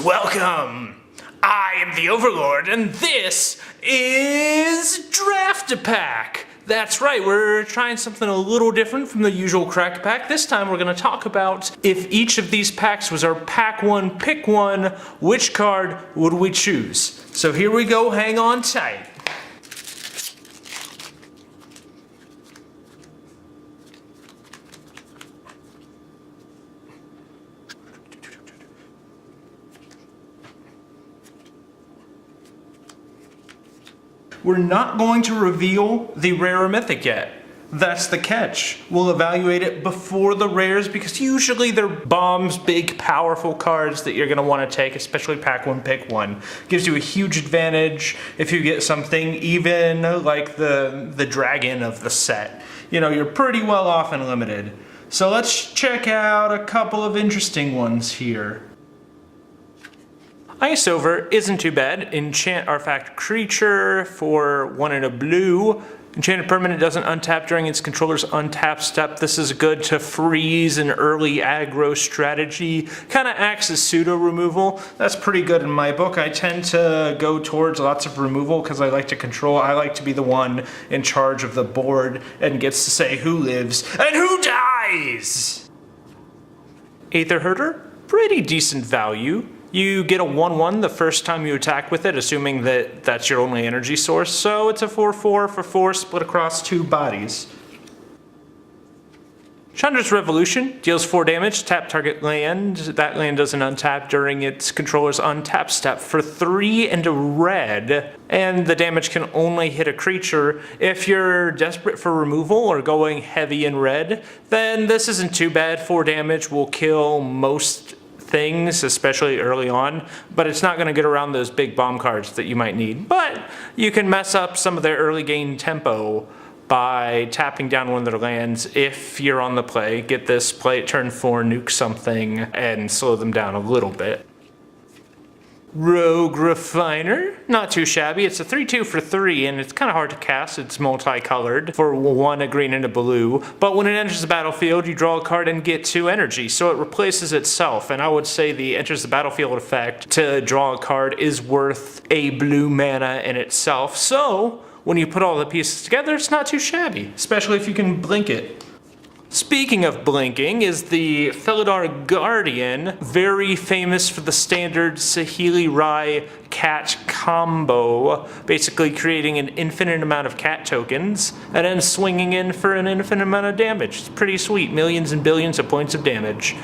Welcome! I am the Overlord, and this is Draft-A-Pack! That's right, we're trying something a little different from the usual crack pack. This time we're going to talk about if each of these packs was our pack one, pick one, which card would we choose? So here we go, hang on tight. We're not going to reveal the rare or mythic yet. That's the catch. We'll evaluate it before the rares because usually they're bombs, big, powerful cards that you're going to want to take, especially pack one, pick one. Gives you a huge advantage if you get something even like the dragon of the set. You know, you're pretty well off and limited. So let's check out a couple of interesting ones here. Ice Over isn't too bad. Enchant Artifact Creature for 1 and a blue. Enchanted Permanent doesn't untap during its controller's untap step. This is good to freeze an early aggro strategy. Kind of acts as pseudo removal. That's pretty good in my book. I tend to go towards lots of removal because I like to control. I like to be the one in charge of the board and gets to say who lives and who dies. Aether Herder, pretty decent value. You get a 1/1 the first time you attack with it, assuming that that's your only energy source, so it's a 4/4 for 4 split across 2 bodies. Chandra's Revolution deals 4 damage, tap target land. That land doesn't untap during its controller's untap step for 3 and a red, and the damage can only hit a creature. If you're desperate for removal or going heavy in red, then this isn't too bad. 4 damage will kill most things, especially early on, but it's not going to get around those big bomb cards that you might need. But you can mess up some of their early game tempo by tapping down one of their lands if you're on the play. Get this, play it turn 4, nuke something, and slow them down a little bit. Rogue Refiner, not too shabby. It's a 3/2 for 3, and it's kind of hard to cast. It's multicolored for 1, a green and a blue. But when it enters the battlefield, you draw a card and get 2 energy, so it replaces itself. And I would say the enters the battlefield effect to draw a card is worth a blue mana in itself. So when you put all the pieces together, it's not too shabby, especially if you can blink it. Speaking of blinking is the Felidar Guardian, very famous for the standard Saheeli Rai cat combo, basically creating an infinite amount of cat tokens and then swinging in for an infinite amount of damage. It's pretty sweet, millions and billions of points of damage.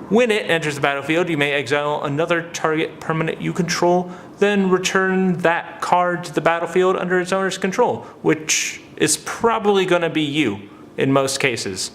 When it enters the battlefield, you may exile another target permanent you control, then return that card to the battlefield under its owner's control, which is probably going to be you in most cases.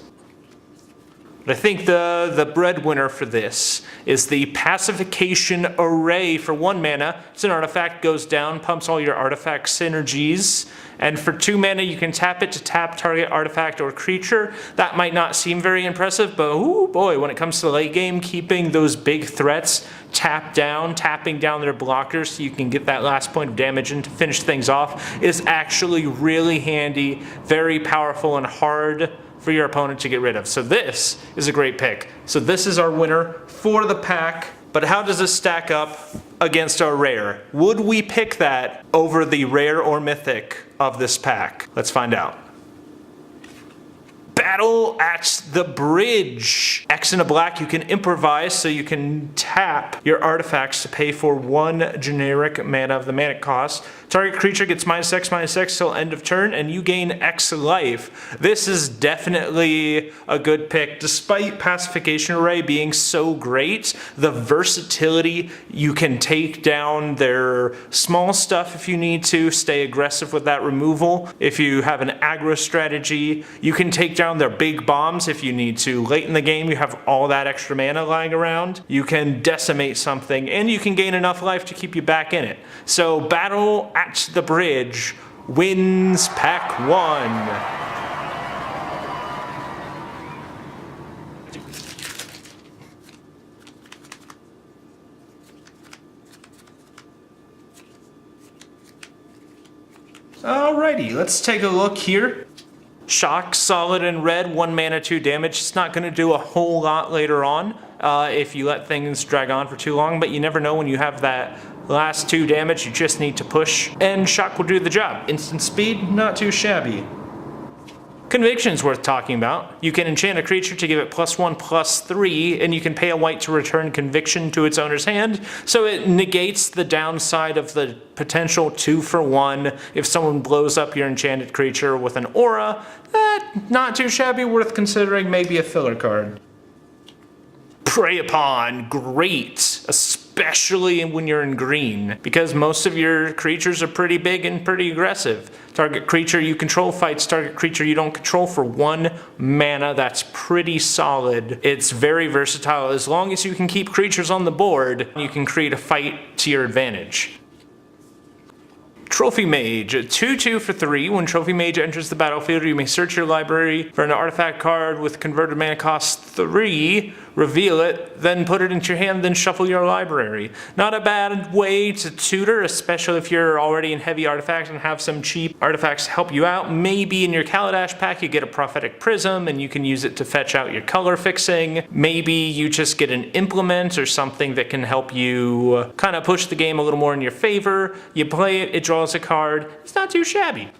But I think the breadwinner for this is the Pacification Array for 1 mana. It's an artifact, goes down, pumps all your artifact synergies, and for 2 mana you can tap it to tap target artifact or creature. That might not seem very impressive, but oh boy, when it comes to the late game, keeping those big threats tapped down, tapping down their blockers so you can get that last point of damage and to finish things off is actually really handy, very powerful and hard for your opponent to get rid of. So this is a great pick. So this is our winner for the pack, but how does this stack up against our rare? Would we pick that over the rare or mythic of this pack? Let's find out. Battle at the Bridge. X and a black, you can improvise, so you can tap your artifacts to pay for 1 generic mana of the mana cost. Target creature gets -X/-X till end of turn, and you gain X life. This is definitely a good pick. Despite Pacification Array being so great, the versatility, you can take down their small stuff if you need to, stay aggressive with that removal. If you have an aggro strategy, you can take down their big bombs if you need to. Late in the game, you have all that extra mana lying around. You can decimate something, and you can gain enough life to keep you back in it. So Battle at the Bridge wins pack 1. Alrighty, let's take a look here. Shock, solid and red, 1 mana, 2 damage. It's not going to do a whole lot later on if you let things drag on for too long, but you never know when you have that last 2 damage, you just need to push, and Shock will do the job. Instant speed, not too shabby. Conviction's worth talking about. You can enchant a creature to give it +1/+3, and you can pay a white to return Conviction to its owner's hand, so it negates the downside of the potential 2-for-1 if someone blows up your enchanted creature with an aura. Not too shabby, worth considering, maybe a filler card. Prey Upon, great, especially when you're in green, because most of your creatures are pretty big and pretty aggressive. Target creature you control fights target creature you don't control for 1 mana. That's pretty solid. It's very versatile. As long as you can keep creatures on the board, you can create a fight to your advantage. Trophy Mage, a 2/2 for 3. When Trophy Mage enters the battlefield, you may search your library for an artifact card with converted mana cost 3, reveal it, then put it into your hand, then shuffle your library. Not a bad way to tutor, especially if you're already in heavy artifacts and have some cheap artifacts to help you out. Maybe in your Kaladesh pack you get a Prophetic Prism and you can use it to fetch out your color fixing. Maybe you just get an implement or something that can help you kind of push the game a little more in your favor. You play it, it draws a card. It's not too shabby.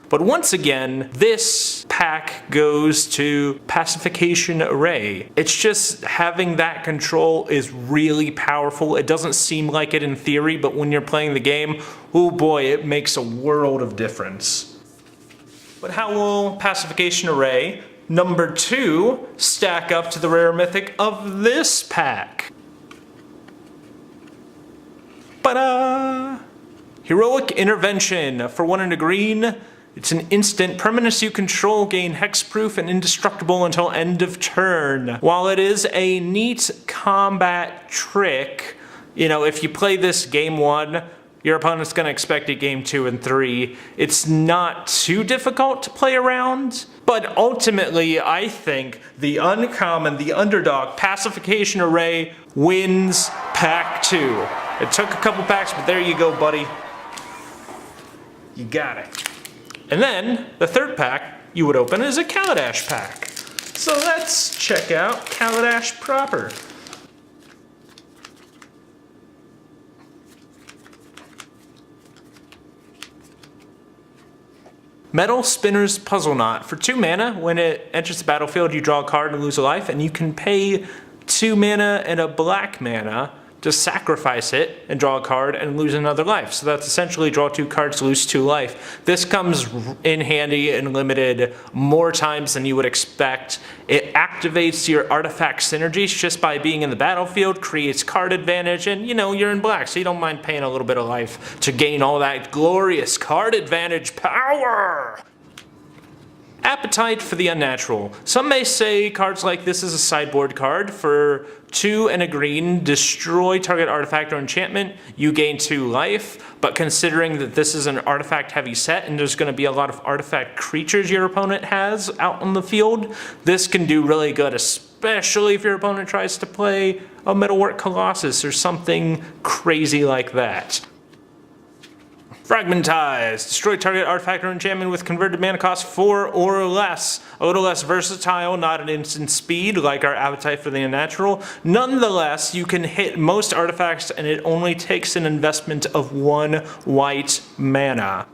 But once again, this pack goes to Pacification Array. It's just having that control is really powerful. It doesn't seem like it in theory, but when you're playing the game, oh boy, it makes a world of difference. But how will Pacification Array number 2 stack up to the rare mythic of this pack? Ta-da! Heroic Intervention for 1 and a green. It's an instant. Permanents you control gain hexproof and indestructible until end of turn. While it is a neat combat trick, you know, if you play this game 1, your opponent's going to expect it game 2 and 3. It's not too difficult to play around, but ultimately I think the uncommon, the underdog, Pacification Array wins pack 2. It took a couple packs, but there you go, buddy. You got it. And then, the third pack you would open is a Kaladesh pack. So let's check out Kaladesh proper. Metal Spinner's Puzzle Knot. For 2 mana, when it enters the battlefield, you draw a card and lose a life, and you can pay 2 mana and a black mana to sacrifice it and draw a card and lose another life. So that's essentially draw 2 cards, lose 2 life. This comes in handy and limited more times than you would expect. It activates your artifact synergies just by being in the battlefield, creates card advantage, and you know, you're in black, so you don't mind paying a little bit of life to gain all that glorious card advantage power. Appetite for the Unnatural. Some may say cards like this is a sideboard card. For 2 and a green, destroy target artifact or enchantment, you gain 2 life, but considering that this is an artifact heavy set and there's going to be a lot of artifact creatures your opponent has out on the field, this can do really good, especially if your opponent tries to play a Metalwork Colossus or something crazy like that. Fragmentize. Destroy target artifact or enchantment with converted mana cost 4 or less. A little less versatile, not an instant speed like our Appetite for the Unnatural. Nonetheless, you can hit most artifacts and it only takes an investment of 1 white mana.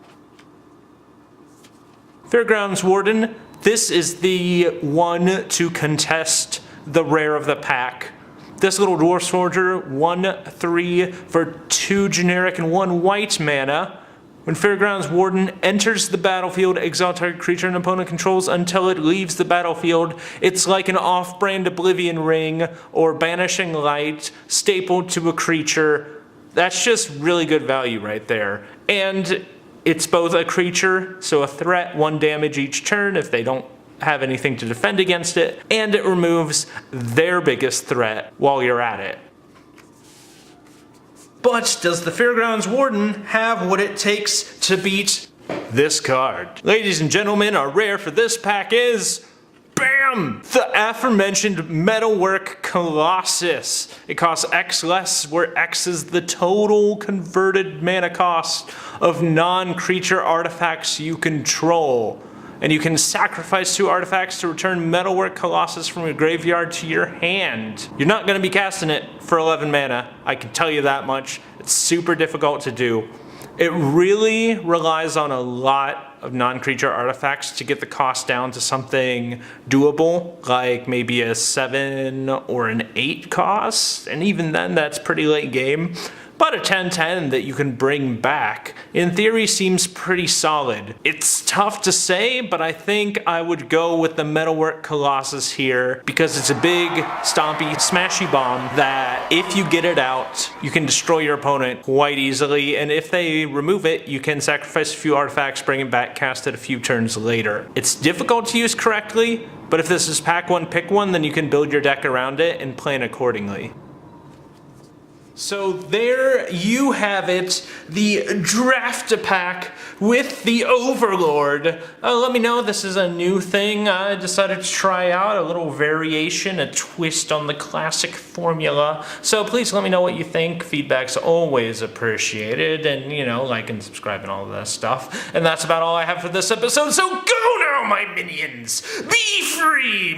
Fairgrounds Warden. This is the one to contest the rare of the pack. This little Dwarf Soldier, 1/3 for 2 generic and 1 white mana. When Fairgrounds Warden enters the battlefield, exile target creature an opponent controls until it leaves the battlefield. It's like an off-brand Oblivion Ring or Banishing Light stapled to a creature. That's just really good value right there. And it's both a creature, so a threat, 1 damage each turn if they don't have anything to defend against it, and it removes their biggest threat while you're at it. But does the Fairgrounds Warden have what it takes to beat this card? Ladies and gentlemen, our rare for this pack is, BAM! The aforementioned Metalwork Colossus. It costs X less, where X is the total converted mana cost of non-creature artifacts you control. and you can sacrifice 2 artifacts to return Metalwork Colossus from your graveyard to your hand. You're not going to be casting it for 11 mana, I can tell you that much. It's super difficult to do. It really relies on a lot of non-creature artifacts to get the cost down to something doable, like maybe a 7 or an 8 cost, and even then that's pretty late game. But a 10/10 that you can bring back, in theory, seems pretty solid. It's tough to say, but I think I would go with the Metalwork Colossus here because it's a big, stompy, smashy bomb that if you get it out, you can destroy your opponent quite easily, and if they remove it, you can sacrifice a few artifacts, bring it back, cast it a few turns later. It's difficult to use correctly, but if this is pack one, pick one, then you can build your deck around it and plan accordingly. So there you have it, the Draft-A-Pack with the Overlord. Let me know, this is a new thing I decided to try out, a little variation, a twist on the classic formula. So please let me know what you think. Feedback's always appreciated, and you know, like and subscribe and all of that stuff. And that's about all I have for this episode, so go now, my minions! Be free!